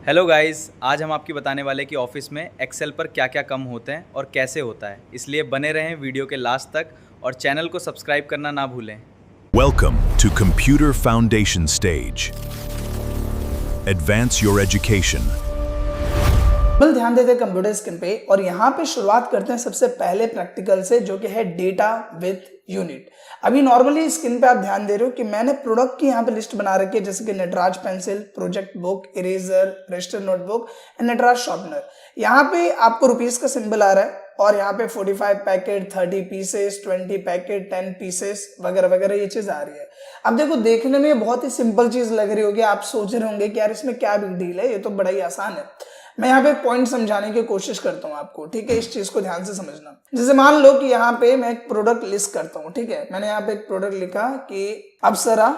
Hello guys, आज हम आपकी बताने वाले कि ऑफिस में एक्सेल पर क्या क्या कम होते हैं और कैसे होता है। इसलिए बने रहें वीडियो के लास्ट तक और चैनल को सब्सक्राइब करना ना भूलें। Welcome to Computer Foundation Stage. Advance your education. ध्यान देते हैं कंप्यूटर स्क्रीन पे और यहाँ पे शुरुआत करते हैं सबसे पहले प्रैक्टिकल से, जो कि है डेटा विद यूनिट। अभी नॉर्मली स्क्रीन पे आप ध्यान दे रहे हो कि मैंने प्रोडक्ट की यहाँ पे लिस्ट बना रखी है, जैसे कि Nataraj pencil, project book, eraser, register notebook and Nataraj sharpener. यहाँ पे आपको रुपीस का सिंबल आ रहा है और यहाँ पे 45 पैकेट, 30 पीसेस, 20 पैकेट, 10 पीसेस वगैरह वगैरह ये चीज आ रही है। अब देखो, देखने में बहुत ही सिंपल चीज लग रही होगी, आप सोच रहे होंगे कि यार इसमें क्या बिग डील है, ये तो बड़ा ही आसान है। मैं यहाँ पे एक पॉइंट समझाने की कोशिश करता हूँ आपको, ठीक है। इस चीज को ध्यान से समझना। जैसे मान लो कि यहाँ पे मैं एक प्रोडक्ट लिस्ट करता हूँ, ठीक है। मैंने यहाँ पे एक प्रोडक्ट लिखा कि अप्सरा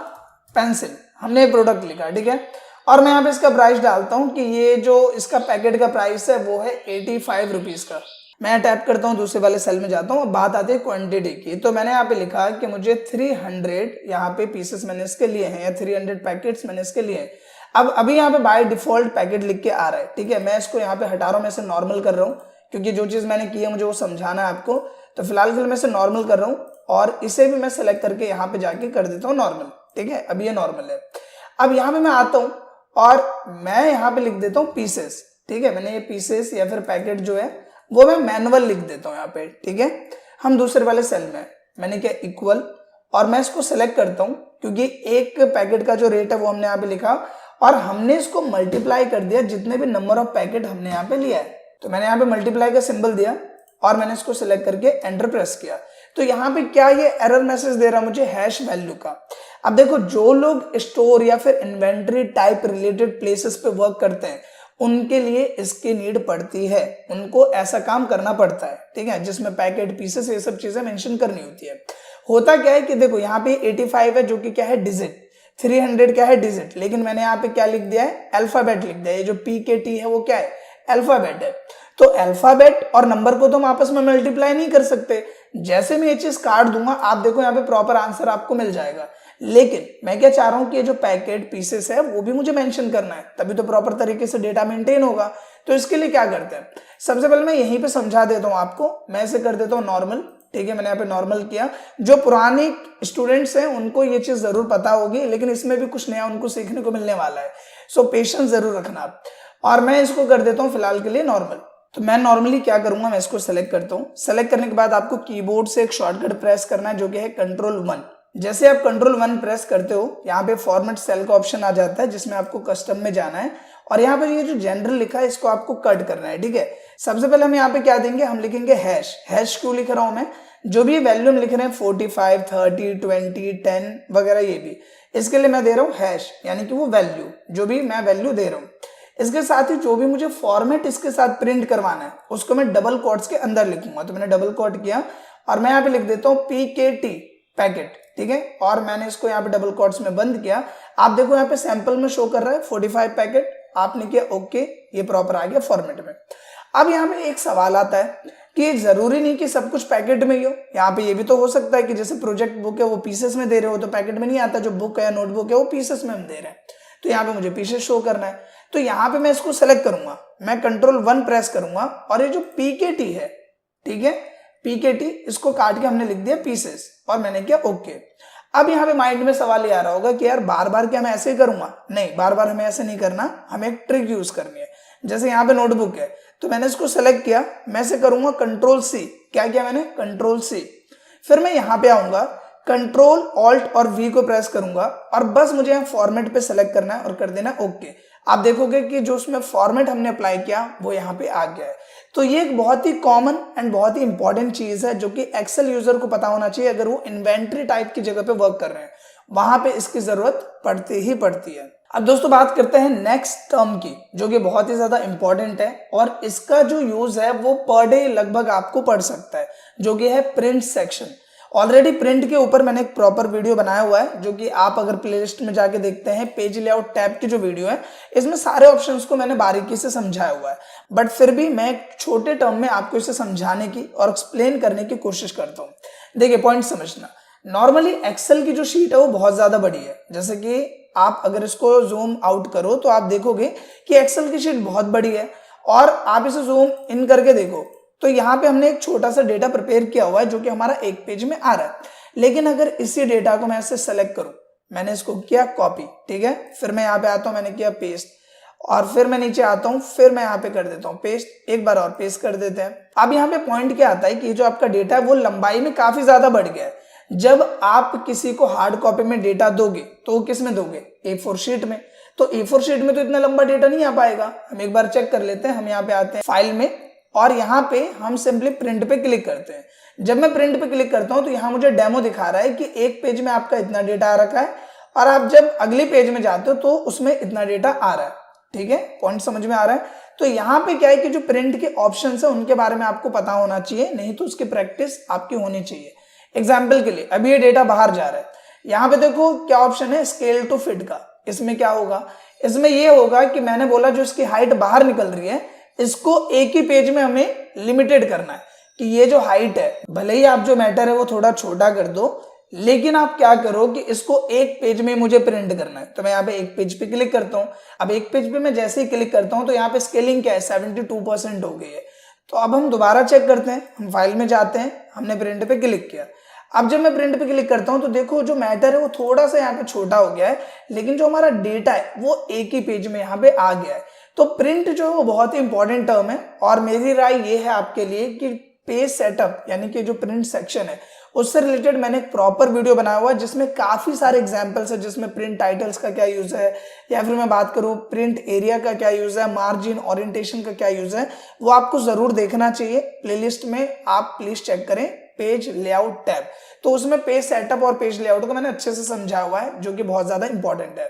पेंसिल, हमने प्रोडक्ट लिखा, ठीक है। और मैं यहाँ पे इसका प्राइस डालता हूँ कि ये जो इसका पैकेट का प्राइस है वो है 85 रुपीज का। मैं टैप करता हूँ, दूसरे वाले सेल में जाता हूँ, बात आती है क्वांटिटी की। तो मैंने यहाँ पे लिखा कि मुझे 300 यहाँ पे पीसेस मैंने इसके लिए हैं, या 300 पैकेट्स मैंने इसके लिए हैं। अब अभी यहाँ पे बाय डिफॉल्ट पैकेट लिख के आ रहा है, ठीक है। मैं इसको यहाँ पे हटा रहा हूँ, मैं इसे नॉर्मल कर रहा हूँ, क्योंकि जो चीज मैंने की है मुझे वो समझाना है आपको। तो फिलहाल मैं इसे नॉर्मल कर रहा हूँ और इसे भी मैं सेलेक्ट करके यहाँ पे जाके कर देता हूँ नॉर्मल, ठीक है। अब ये नॉर्मल है। अब यहाँ पे मैं आता हूँ और मैं यहाँ पे लिख देता हूँ पीसेस, ठीक है। मैंने ये पीसेस या फिर पैकेट जो है वो मैं मैनुअल लिख देता हूँ यहाँ पे, ठीक है। हम दूसरे वाले सेल में मैंने क्या इक्वल, और मैं इसको सेलेक्ट करता हूँ क्योंकि एक पैकेट का जो रेट है वो हमने यहाँ पे लिखा और हमने इसको मल्टीप्लाई कर दिया जितने भी नंबर ऑफ पैकेट हमने यहाँ पे लिया है। तो मैंने यहाँ पे मल्टीप्लाई का सिंबल दिया और मैंने इसको सिलेक्ट करके एंटर प्रेस किया। तो यहाँ पे क्या ये एरर मैसेज दे रहा मुझे हैश वैल्यू का। अब देखो, जो लोग स्टोर या फिर इन्वेंट्री टाइप रिलेटेड प्लेसेस पे वर्क करते हैं उनके लिए इसकी नीड पड़ती है, उनको ऐसा काम करना पड़ता है, ठीक है, जिसमें पैकेट, पीसेस, ये सब चीजें मेंशन करनी होती है। होता क्या है कि देखो यहाँ पे 85 है जो कि क्या है डिजिट, 300 क्या है डिजिट, लेकिन मैंने यहाँ पे क्या लिख दिया है, अल्फाबेट लिख दिया है। ये जो पी के टी है वो क्या है, अल्फाबेट है। तो अल्फाबेट और नंबर को तो हम आपस में मल्टीप्लाई नहीं कर सकते। जैसे मैं ये चीज काट दूंगा, आप देखो यहाँ पे प्रॉपर आंसर आपको मिल जाएगा। लेकिन मैं क्या चाह रहा हूं कि ये जो पैकेट, पीसेस है वो भी मुझे मेंशन करना है, तभी तो प्रॉपर तरीके से डेटा मेंटेन होगा। तो इसके लिए क्या करते हैं, सबसे पहले मैं यहीं पे समझा देता हूं आपको। मैं इसे कर देता हूं नॉर्मल, ठीक है। मैंने यहाँ पे नॉर्मल किया। जो पुराने स्टूडेंट्स हैं उनको ये चीज जरूर पता होगी, लेकिन इसमें भी कुछ नया उनको सीखने को मिलने वाला है। सो पेशेंस जरूर रखना आप। और मैं इसको कर देता हूँ फिलहाल के लिए नॉर्मल। तो मैं नॉर्मली क्या करूंगा, मैं इसको सेलेक्ट करता हूँ। सेलेक्ट करने के बाद आपको कीबोर्ड से एक शॉर्टकट प्रेस करना है, जो कि है Ctrl+1। जैसे आप Ctrl+1 प्रेस करते हो, यहाँ पे फॉर्मेट सेल का ऑप्शन आ जाता है, जिसमें आपको कस्टम में जाना है और यहाँ पर ये जो जनरल लिखा है इसको आपको कट करना है, ठीक है। सबसे पहले हम यहाँ पे क्या देंगे, हम लिखेंगे हैश। हैश क्यों लिख रहा हूं मैं, जो भी वैल्यू हम लिख रहे हैं 45, 30, 20, 10 वगैरह, ये भी इसके लिए मैं दे रहा हूँ हैश, यानी कि वो वैल्यू जो भी मैं वैल्यू दे रहा हूँ। इसके साथ ही जो भी मुझे फॉर्मेट इसके साथ प्रिंट करवाना है उसको मैं डबल कोट्स के अंदर लिखूंगा। तो मैंने डबल कोट किया और मैं यहाँ पे लिख देता हूँ PKT पैकेट, ठीक है। और मैंने इसको यहाँ पे डबल कोट्स में बंद किया। आप देखो यहाँ पे सैंपल में शो कर रहा है 45 पैकेट, आपने किया ओके, ये प्रॉपर आ गया फॉर्मेट में। अब यहाँ पे एक सवाल आता है कि जरूरी नहीं कि सब कुछ पैकेट में ही हो। यहाँ पे ये भी तो हो सकता है कि जैसे प्रोजेक्ट बुक है वो पीसेस में दे रहे हो तो पैकेट में नहीं आता, जो बुक है या नोटबुक है वो पीसेस में हम दे रहे हैं। तो यहाँ पे मुझे पीसेस शो करना है, तो यहाँ पे मैं इसको सेलेक्ट करूंगा, मैं Ctrl+1 प्रेस करूंगा और ये जो PKT है, ठीक है, PKT इसको काट के हमने लिख दिया पीसेस और मैंने किया ओके। अब यहाँ पे माइंड में सवाल ये आ रहा होगा कि यार बार बार क्या मैं ऐसे ही करूंगा, नहीं, बार बार हमें ऐसे नहीं करना, हमें एक ट्रिक यूज करनी है। जैसे यहाँ पे नोटबुक है तो मैंने इसको सेलेक्ट किया, मैं इसे करूंगा Ctrl+C। क्या किया मैंने, Ctrl+C। फिर मैं यहाँ पे आऊंगा, Ctrl+Alt और V को प्रेस करूंगा और बस मुझे यहाँ फॉर्मेट पे सेलेक्ट करना है और कर देना ओके। आप देखोगे कि जो उसमें फॉर्मेट हमने अप्लाई किया वो यहाँ पे आ गया है। तो ये एक बहुत ही कॉमन एंड बहुत ही इंपॉर्टेंट चीज है जो कि एक्सेल यूजर को पता होना चाहिए। अगर वो इन्वेंट्री टाइप की जगह पे वर्क कर रहे हैं, वहां पे इसकी जरूरत पड़ती ही पड़ती है। अब दोस्तों बात करते हैं नेक्स्ट टर्म की, जो कि बहुत ही ज्यादा इंपॉर्टेंट है और इसका जो यूज है वो पर डे लगभग आपको पड़ सकता है, जो कि है प्रिंट सेक्शन। ऑलरेडी प्रिंट के ऊपर मैंने एक प्रॉपर वीडियो बनाया हुआ है, जो कि आप अगर प्लेलिस्ट में जाके देखते हैं, पेज लेआउट टैब की जो वीडियो है, इसमें सारे ऑप्शंस को मैंने बारीकी से समझाया हुआ है। बट फिर भी मैं एक छोटे टर्म में आपको इसे समझाने की और एक्सप्लेन करने की कोशिश करता हूँ। देखिए, पॉइंट समझना। नॉर्मली एक्सेल की जो शीट है वो बहुत ज्यादा बड़ी है, जैसे कि आप अगर इसको जूम आउट करो तो आप देखोगे कि एक्सेल की शीट बहुत बड़ी है, और आप इसे जूम इन करके देखो तो यहाँ पे हमने एक छोटा सा डेटा प्रिपेयर किया हुआ है जो कि हमारा एक पेज में आ रहा है। लेकिन अगर इसी डेटा को मैं ऐसे सेलेक्ट करूं, मैंने इसको किया कॉपी, ठीक है, फिर मैं यहाँ पे आता हूं, मैंने किया पेस्ट, और फिर मैं नीचे आता हूं, फिर मैं यहाँ पे कर देता हूं पेस्ट, एक बार और पेस्ट कर देते हैं। अब यहाँ पे पॉइंट क्या आता है कि जो आपका डेटा है वो लंबाई में काफी ज्यादा बढ़ गया है। जब आप किसी को हार्ड कॉपी में डेटा दोगे तो वो किस में दोगे, A4 शीट में। तो A4 शीट में तो इतना लंबा डेटा नहीं आ पाएगा। हम एक बार चेक कर लेते हैं, हम यहाँ पे आते हैं फाइल में, और यहाँ पे हम सिंपली प्रिंट पे क्लिक करते हैं। जब मैं प्रिंट पे क्लिक करता हूं तो यहाँ मुझे डेमो दिखा रहा है कि एक पेज में आपका इतना डेटा आ रखा है, और आप जब अगले पेज में जाते हो तो उसमें इतना डेटा आ रहा है। ठीक है, पॉइंट समझ में आ रहा है। तो यहाँ पे क्या है कि जो प्रिंट के ऑप्शंस है उनके बारे में आपको पता होना चाहिए, नहीं तो उसकी प्रैक्टिस आपकी होनी चाहिए। एग्जाम्पल के लिए अभी ये डेटा बाहर जा रहा है, यहाँ पे देखो क्या ऑप्शन है, स्केल टू फिट का। इसमें क्या होगा, इसमें ये होगा कि मैंने बोला जो इसकी हाइट बाहर निकल रही है इसको एक ही पेज में हमें लिमिटेड करना है कि ये जो हाइट है, भले ही आप जो मैटर है वो थोड़ा छोटा कर दो, लेकिन आप क्या करो कि इसको एक पेज में मुझे प्रिंट करना है। तो मैं यहाँ पे एक पेज पे क्लिक करता हूँ। अब एक पेज पे मैं जैसे ही क्लिक करता हूँ तो यहाँ पे स्केलिंग क्या है, 72% हो गई है। तो अब हम दोबारा चेक करते हैं, हम फाइल में जाते हैं, हमने प्रिंट पे क्लिक किया। अब जब मैं प्रिंट पे क्लिक करता हूं तो देखो जो मैटर है वो थोड़ा सा यहाँ पे छोटा हो गया है, लेकिन जो हमारा डेटा है वो एक ही पेज में यहाँ पे आ गया है। तो प्रिंट जो है वो बहुत ही इंपॉर्टेंट टर्म है, और मेरी राय ये है आपके लिए कि पेज सेटअप यानी कि जो प्रिंट सेक्शन है उससे रिलेटेड मैंने एक प्रॉपर वीडियो बनाया हुआ है जिसमें काफी सारे एग्जांपल्स है, जिसमें प्रिंट टाइटल्स का क्या यूज है, या फिर मैं बात करूं प्रिंट एरिया का क्या यूज है, मार्जिन ओरिएंटेशन का क्या यूज है, वो आपको जरूर देखना चाहिए। प्लेलिस्ट में आप प्लीज चेक करें पेज लेआउट टैब, तो उसमें पेज सेटअप और पेज लेआउट को मैंने अच्छे से समझा हुआ है जो कि बहुत ज्यादा इंपॉर्टेंट है।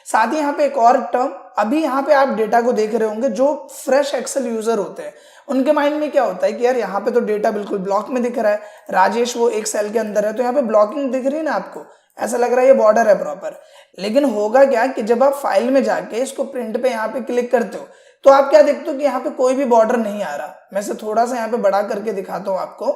साथ ही यहाँ पे एक और टर्म, अभी यहाँ पे आप डेटा को देख रहे होंगे, जो फ्रेश एक्सेल यूजर होते हैं उनके माइंड में क्या होता है कि यार यहाँ पे तो डेटा बिल्कुल ब्लॉक में दिख रहा है, राजेश वो एक सेल के अंदर है तो यहाँ पे ब्लॉकिंग दिख रही है ना, आपको ऐसा लग रहा है ये बॉर्डर है प्रॉपर। लेकिन होगा क्या कि जब आप फाइल में जाके इसको प्रिंट पे यहाँ पे क्लिक करते हो तो आप क्या देखते हो कि यहाँ पे कोई भी बॉर्डर नहीं आ रहा। मैं इसे थोड़ा सा यहाँ पे बड़ा करके दिखाता हूँ आपको,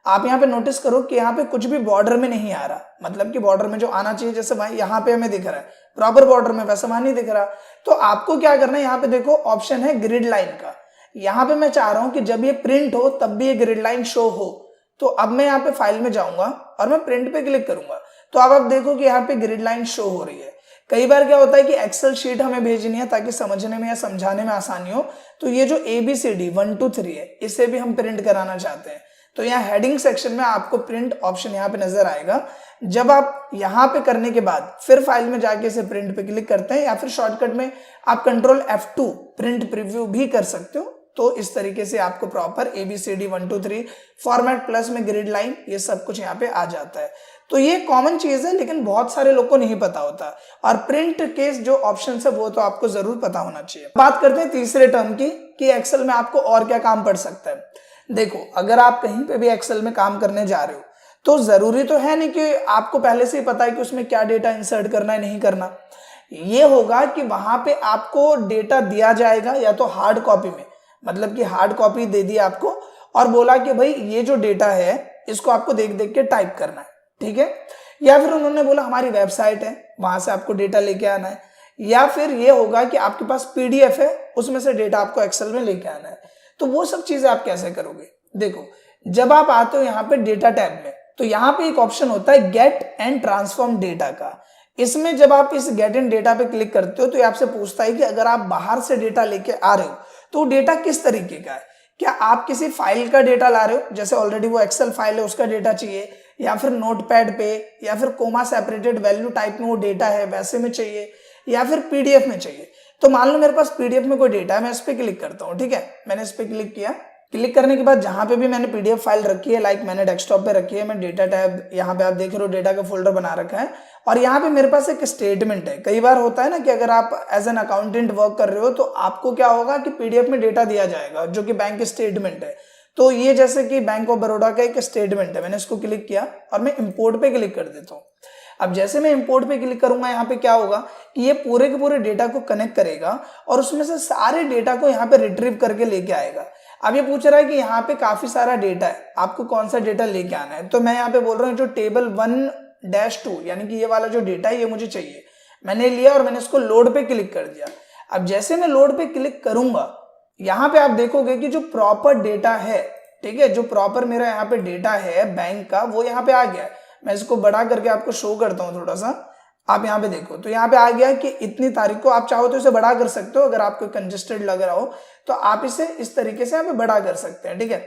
आप यहाँ पे नोटिस करो कि यहाँ पे कुछ भी बॉर्डर में नहीं आ रहा, मतलब कि बॉर्डर में जो आना चाहिए, जैसे भाई यहाँ पे हमें दिख रहा है प्रॉपर बॉर्डर में, वैसा वहां नहीं दिख रहा। तो आपको क्या करना है, यहाँ पे देखो ऑप्शन है ग्रिड लाइन का, यहाँ पे मैं चाह रहा हूं कि जब ये प्रिंट हो तब भी ये ग्रिड लाइन शो हो। तो अब मैं यहाँ पे फाइल में जाऊंगा और मैं प्रिंट पे क्लिक करूंगा, तो अब आप देखो कि यहाँ पे ग्रिड लाइन शो हो रही है। कई बार क्या होता है कि एक्सेल शीट हमें भेजनी है ताकि समझने में या समझाने में आसानी हो, तो ये जो ABCD 1 2 3 है इसे भी हम प्रिंट कराना चाहते हैं। तो यहाँ हेडिंग सेक्शन में आपको प्रिंट ऑप्शन यहाँ पे नजर आएगा। जब आप यहाँ पे करने के बाद फिर फाइल में जाके इसे प्रिंट पे क्लिक करते हैं, या फिर शॉर्टकट में आप कंट्रोल F2 प्रिंट प्रीव्यू भी कर सकते हो। तो इस तरीके से आपको प्रॉपर ABCD 1 2 3 फॉर्मेट प्लस में ग्रिड लाइन ये सब कुछ यहाँ पे आ जाता है। तो ये कॉमन चीज है, लेकिन बहुत सारे लोग को नहीं पता होता, और प्रिंट के जो ऑप्शन है वो तो आपको जरूर पता होना चाहिए। बात करते हैं तीसरे टर्म की कि एक्सेल में आपको और क्या काम पड़ सकता है। देखो, अगर आप कहीं पे भी एक्सेल में काम करने जा रहे हो तो जरूरी तो है नहीं कि आपको पहले से ही पता है कि उसमें क्या डेटा इंसर्ट करना है, नहीं करना। ये होगा कि वहां पे आपको डेटा दिया जाएगा या तो हार्ड कॉपी में, मतलब कि हार्ड कॉपी दे दी आपको और बोला कि भाई ये जो डेटा है इसको आपको देख देख के टाइप करना है, ठीक है। या फिर उन्होंने बोला हमारी वेबसाइट है वहां से आपको डेटा लेके आना है, या फिर ये होगा कि आपके पास PDF है उसमें से डेटा आपको एक्सेल में लेके आना है। तो वो सब चीजें आप कैसे करोगे। देखो, जब आप आते हो यहाँ पे डेटा टैब में, तो यहाँ पे एक ऑप्शन होता है गेट एंड ट्रांसफॉर्म डेटा का। इसमें जब आप इस गेट एंड डेटा पे क्लिक करते हो तो ये आपसे पूछता है कि अगर आप बाहर से डेटा लेके आ रहे हो तो डेटा किस तरीके का है। क्या आप किसी फाइल का डेटा ला रहे हो, जैसे ऑलरेडी वो एक्सेल फाइल है उसका डेटा चाहिए, या फिर नोटपैड पे, या फिर कोमा सेपरेटेड वैल्यू टाइप में वो डेटा है वैसे में चाहिए, या फिर PDF में चाहिए। तो मान लो मेरे पास PDF में कोई डेटा है, मैं इस पे क्लिक करता हूँ, ठीक है। मैंने इस पे क्लिक किया, क्लिक करने के बाद जहां पे भी मैंने PDF फाइल रखी है, लाइक मैंने डेस्कटॉप पे रखी है, मैं डेटा टैब यहाँ पे आप देख रहे हो डेटा का फोल्डर बना रखा है, और यहाँ पे मेरे पास एक स्टेटमेंट है। कई बार होता है ना कि अगर आप एज एन अकाउंटेंट वर्क कर रहे हो तो आपको क्या होगा कि PDF में डेटा दिया जाएगा जो कि बैंक स्टेटमेंट है। तो ये जैसे कि बैंक ऑफ बड़ौदा का एक स्टेटमेंट है, मैंने इसको क्लिक किया और मैं इंपोर्ट पे क्लिक कर देता हूँ। अब जैसे मैं इंपोर्ट पे क्लिक करूंगा, यहाँ पे क्या होगा कि ये पूरे के पूरे डेटा को कनेक्ट करेगा और उसमें से सारे डेटा को यहाँ पे रिट्रीव करके लेके आएगा। अब ये पूछ रहा है कि यहाँ पे काफी सारा डेटा है, आपको कौन सा डेटा लेके आना है। तो मैं यहाँ पे बोल रहा हूँ जो टेबल 1-2 यानी कि ये वाला जो डेटा है ये मुझे चाहिए। मैंने लिया और मैंने इसको लोड पे क्लिक कर दिया। अब जैसे मैं लोड पे क्लिक करूंगा, यहाँ पे आप देखोगे कि जो प्रॉपर डेटा है, ठीक है, जो प्रॉपर मेरा यहाँ पे डेटा है बैंक का, वो यहाँ पे आ गया है। मैं इसको बड़ा करके आपको शो करता हूँ थोड़ा सा, आप यहाँ पे देखो तो यहाँ पे आ गया कि इतनी तारीख को, आप चाहो तो इसे बड़ा कर सकते हो, अगर आपको कंजेस्टेड लग रहा हो तो आप इसे इस तरीके से यहाँ पे बड़ा कर सकते हैं, ठीक है।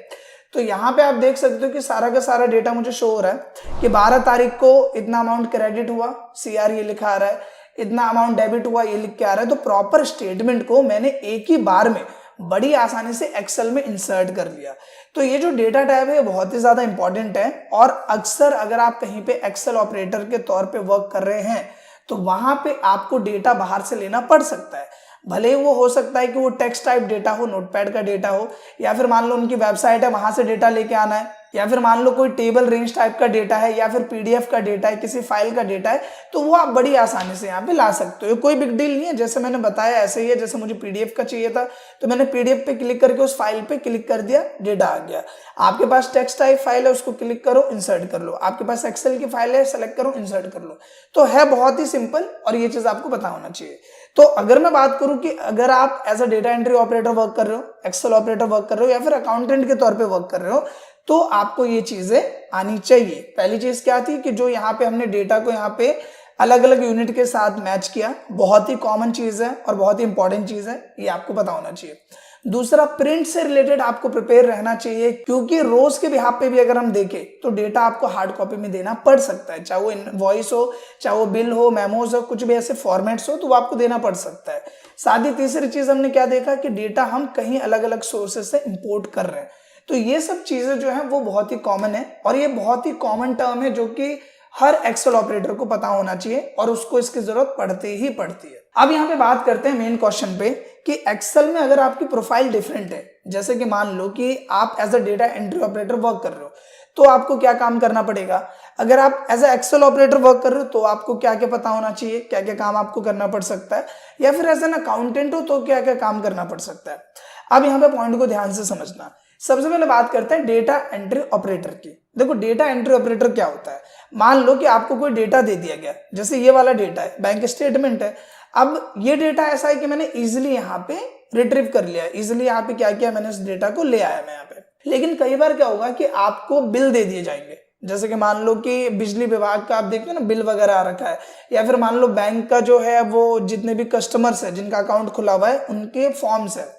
तो यहाँ पे आप देख सकते हो कि सारा का सारा डेटा मुझे शो हो रहा है कि 12 तारीख को इतना अमाउंट क्रेडिट हुआ, CR ये लिखा आ रहा है, इतना अमाउंट डेबिट हुआ ये लिख के आ रहा है। तो प्रॉपर स्टेटमेंट को मैंने एक ही बार में बड़ी आसानी से एक्सेल में इंसर्ट कर लिया। तो ये जो डेटा टैब है बहुत ही ज्यादा इंपॉर्टेंट है, और अक्सर अगर आप कहीं पे एक्सेल ऑपरेटर के तौर पे वर्क कर रहे हैं तो वहां पे आपको डेटा बाहर से लेना पड़ सकता है। भले ही वो हो सकता है कि वो टेक्स्ट टाइप डेटा हो, नोटपैड का डेटा हो, या फिर मान लो उनकी वेबसाइट है वहां से डेटा लेके आना है, या फिर मान लो कोई टेबल रेंज टाइप का डेटा है, या फिर PDF का डेटा है, किसी फाइल का डेटा है, तो वो आप बड़ी आसानी से यहाँ पे ला सकते हो। कोई बिग डील नहीं है, जैसे मैंने बताया ऐसे ही है। जैसे मुझे PDF का चाहिए था तो मैंने PDF पे क्लिक करके उस फाइल पे क्लिक कर दिया, डेटा आ गया। आपके पास टेक्स्ट टाइप फाइल है, उसको क्लिक करो, इंसर्ट कर लो। आपके पास एक्सेल की फाइल है, सेलेक्ट करो, इंसर्ट कर लो। तो है बहुत ही सिंपल, और ये चीज आपको पता होना चाहिए। तो अगर मैं बात करूं कि अगर आप as a data entry operator work कर रहे हो, एक्सेल ऑपरेटर वर्क कर रहे हो, या फिर अकाउंटेंट के तौर पे वर्क कर रहे हो, तो आपको ये चीजें आनी चाहिए। पहली चीज क्या थी कि जो यहाँ पे हमने डेटा को यहाँ पे अलग अलग यूनिट के साथ मैच किया, बहुत ही कॉमन चीज है और बहुत ही इंपॉर्टेंट चीज है, ये आपको पता होना चाहिए। दूसरा, प्रिंट से रिलेटेड आपको प्रिपेयर रहना चाहिए, क्योंकि रोज के बिहाफ पे भी अगर हम देखें तो डेटा आपको हार्ड कॉपी में देना पड़ सकता है, चाहे वो इनवॉइस हो, चाहे वो बिल हो, मेमोज हो, कुछ भी ऐसे फॉर्मेट्स हो, तो वो आपको देना पड़ सकता है। साथ ही तीसरी चीज हमने क्या देखा कि डेटा हम कहीं अलग अलग सोर्सेस से इंपोर्ट कर रहे हैं। तो ये सब चीजें जो है वो बहुत ही कॉमन है, और ये बहुत ही कॉमन टर्म है जो कि हर एक्सेल ऑपरेटर को पता होना चाहिए, और उसको इसकी जरूरत पड़ती ही पड़ती है। अब यहाँ पे बात करते हैं मेन क्वेश्चन पे कि एक्सेल में अगर आपकी प्रोफाइल डिफरेंट है, जैसे कि मान लो कि आप as a data entry operator work कर रहे हो, तो आपको क्या काम करना पड़ेगा। अगर आप as a Excel operator work कर रहे हो तो आपको क्या क्या पता होना चाहिए, क्या क्या काम आपको करना पड़ सकता है, या फिर एज एन अकाउंटेंट हो तो क्या क्या काम करना पड़ सकता है। अब यहाँ पे पॉइंट को ध्यान से समझना। सबसे पहले बात करते हैं डेटा एंट्री ऑपरेटर की। देखो, डेटा एंट्री ऑपरेटर क्या होता है। मान लो कि आपको कोई डेटा दे दिया गया, जैसे ये वाला डेटा है, बैंक स्टेटमेंट है। अब ये डेटा ऐसा है कि मैंने इजिली यहाँ पे रिट्रीव कर लिया, इजिली यहाँ पे क्या किया, मैंने इस डेटा को ले आया मैं यहाँ पे। लेकिन कई बार क्या होगा कि आपको बिल दे दिए जाएंगे, जैसे कि मान लो कि बिजली विभाग का आप देखते हो ना, बिल वगैरह आ रखा है, या फिर मान लो बैंक का जो है वो जितने भी कस्टमर्स है जिनका अकाउंट खुला हुआ है उनके फॉर्म्स है।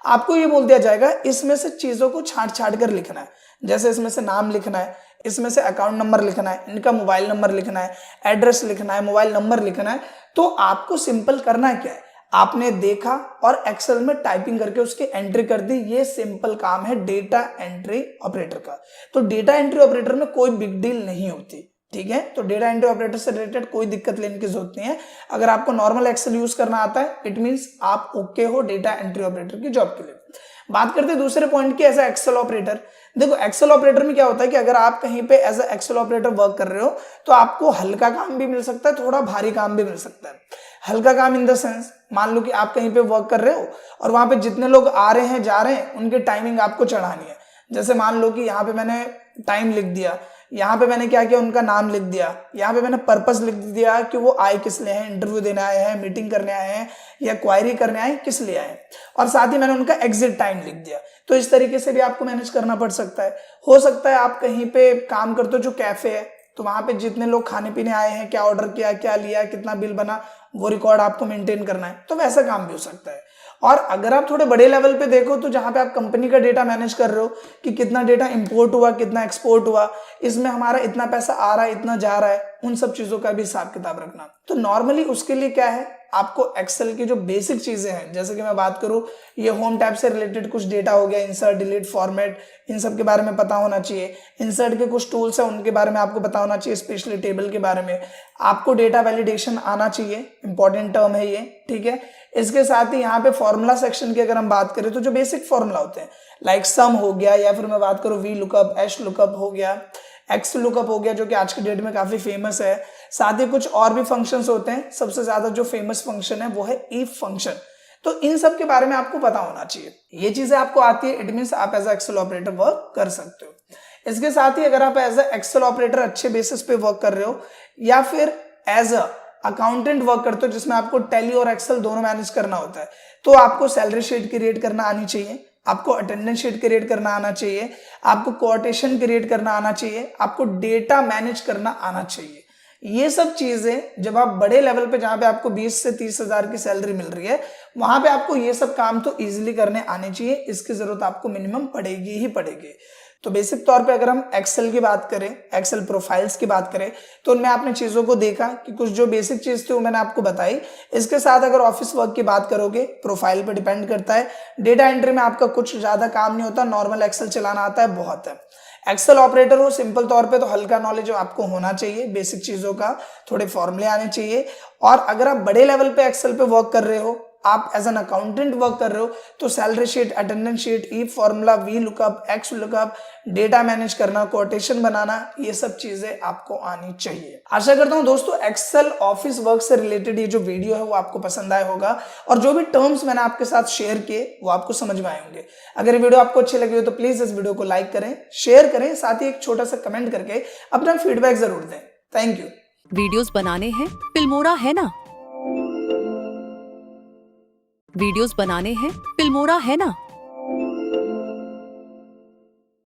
आपको ये बोल दिया जाएगा इसमें से चीजों को छांट छांट कर लिखना है, जैसे इसमें से नाम लिखना है, इसमें से अकाउंट नंबर लिखना है, इनका मोबाइल नंबर लिखना है, एड्रेस लिखना है, मोबाइल नंबर लिखना है। तो आपको सिंपल करना क्या है, आपने देखा और एक्सेल में टाइपिंग करके उसकी एंट्री कर दी। ये सिंपल काम है डेटा एंट्री ऑपरेटर का। तो डेटा एंट्री ऑपरेटर में कोई बिग डील नहीं होती, ठीक है। तो डेटा एंट्री ऑपरेटर से रिलेटेड कोई दिक्कत लेने की जरूरत नहीं है। अगर आपको नॉर्मल एक्सेल यूज करना आता है, इट मींस आप ओके हो डेटा एंट्री ऑपरेटर की जॉब के लिए। बात करते हैं दूसरे पॉइंट की, एज ए एक्सेल ऑपरेटर। देखो, एक्सेल ऑपरेटर में क्या होता है कि अगर आप कहीं पे as a Excel operator work कर रहे हो तो आपको हल्का काम भी मिल सकता है, थोड़ा भारी काम भी मिल सकता है। हल्का काम इन द सेंस, मान लो कि आप कहीं पे वर्क कर रहे हो और वहां पे जितने लोग आ रहे हैं जा रहे हैं उनकी टाइमिंग आपको चढ़ानी है। जैसे मान लो कि यहाँ पे मैंने टाइम लिख दिया, यहाँ पे मैंने क्या किया, उनका नाम लिख दिया, यहाँ पे मैंने पर्पस लिख दिया कि वो आए किस लिए हैं, इंटरव्यू देने आए हैं, मीटिंग करने आए हैं, या क्वायरी करने आए हैं, किस लिए आए, और साथ ही मैंने उनका एग्जिट टाइम लिख दिया। तो इस तरीके से भी आपको मैनेज करना पड़ सकता है। हो सकता है आप कहीं पे काम करते हो जो कैफे है, तो वहां पे जितने लोग खाने पीने आए हैं, क्या ऑर्डर किया, क्या लिया, कितना बिल बना, वो रिकॉर्ड आपको मेंटेन करना है। तो वैसा काम भी हो सकता है। और अगर आप थोड़े बड़े लेवल पे देखो तो जहां पे आप कंपनी का डेटा मैनेज कर रहे हो कि कितना डेटा इंपोर्ट हुआ, कितना एक्सपोर्ट हुआ, इसमें हमारा इतना पैसा आ रहा है, इतना जा रहा है, उन सब चीजों का भी हिसाब किताब रखना। तो नॉर्मली उसके लिए क्या है, आपको एक्सेल की जो बेसिक चीजें हैं, जैसे कि मैं बात करूं, ये होम टैब से रिलेटेड कुछ डेटा हो गया, इंसर्ट, डिलीट, फॉर्मेट, इन सब के बारे में पता होना चाहिए। इंसर्ट के कुछ टूल्स हैं उनके बारे में आपको पता होना चाहिए, स्पेशली टेबल के बारे में। आपको डेटा वैलिडेशन आना चाहिए, इंपॉर्टेंट टर्म है ये, ठीक है। इसके साथ ही यहाँ पे फॉर्मूला सेक्शन की अगर हम बात करें तो जो बेसिक फॉर्मूला होते हैं, लाइक सम हो गया, या फिर मैं बात करूं वी लुकअप, एच लुकअप हो गया, एक्स लुकअप हो गया, जो कि आज के डेट में काफी फेमस है। साथ ही कुछ और भी फंक्शंस होते हैं, सबसे ज्यादा जो फेमस फंक्शन है वो है इफ फंक्शन। तो इन सब के बारे में आपको पता होना चाहिए। ये चीजें आपको आती है, इट मींस आप एज एक्सेल ऑपरेटर वर्क कर सकते हो। इसके साथ ही अगर आप एज एक्सेल ऑपरेटर अच्छे बेसिस पे वर्क कर रहे हो, या फिर एज अकाउंटेंट वर्क करते हो जिसमें आपको टैली और एक्सेल दोनों मैनेज करना होता है, तो आपको सैलरी शीट क्रिएट करना आनी चाहिए, आपको अटेंडेंस शीट क्रिएट करना आना चाहिए, आपको कोटेशन क्रिएट करना आना चाहिए, आपको डेटा मैनेज करना आना चाहिए। ये सब चीजें जब आप बड़े लेवल पे जहां पे आपको 20 से 30 हजार की सैलरी मिल रही है, वहां पे आपको ये सब काम तो इजीली करने आने चाहिए। इसकी जरूरत आपको मिनिमम पड़ेगी ही पड़ेगी। तो बेसिक तौर पे अगर हम एक्सेल की बात करें, एक्सेल प्रोफाइल्स की बात करें, तो उनमें आपने चीजों को देखा कि कुछ जो बेसिक चीज थी वो मैंने आपको बताई। इसके साथ अगर ऑफिस वर्क की बात करोगे, प्रोफाइल पे डिपेंड करता है। डेटा एंट्री में आपका कुछ ज्यादा काम नहीं होता, नॉर्मल एक्सेल चलाना आता है बहुत है। एक्सेल ऑपरेटर हो सिंपल तौर पे तो हल्का नॉलेज आपको होना चाहिए, बेसिक चीजों का थोड़े फॉर्मूले आने चाहिए। और अगर आप बड़े लेवल पे एक्सेल पे वर्क कर रहे हो, आप एज एन अकाउंटेंट वर्क कर रहे हो, तो salary sheet, attendance sheet, E formula, V lookup, X lookup, data manage करना, कोटेशन बनाना, ये सब चीजें आपको आनी चाहिए। आशा करता हूं दोस्तों एक्सेल ऑफिस वर्क से रिलेटेड ये जो वीडियो है वो आपको पसंद आया होगा और जो भी टर्म्स मैंने आपके साथ शेयर किए वो आपको समझ में आए होंगे। अगर ये वीडियो आपको अच्छी लगी हो तो प्लीज इस वीडियो को लाइक करें, शेयर करें, साथ ही एक छोटा सा कमेंट करके अपना फीडबैक जरूर दें। Thank you. वीडियोस बनाने हैं फिल्मोरा है ना, वीडियोस बनाने हैं फिल्मोरा है ना।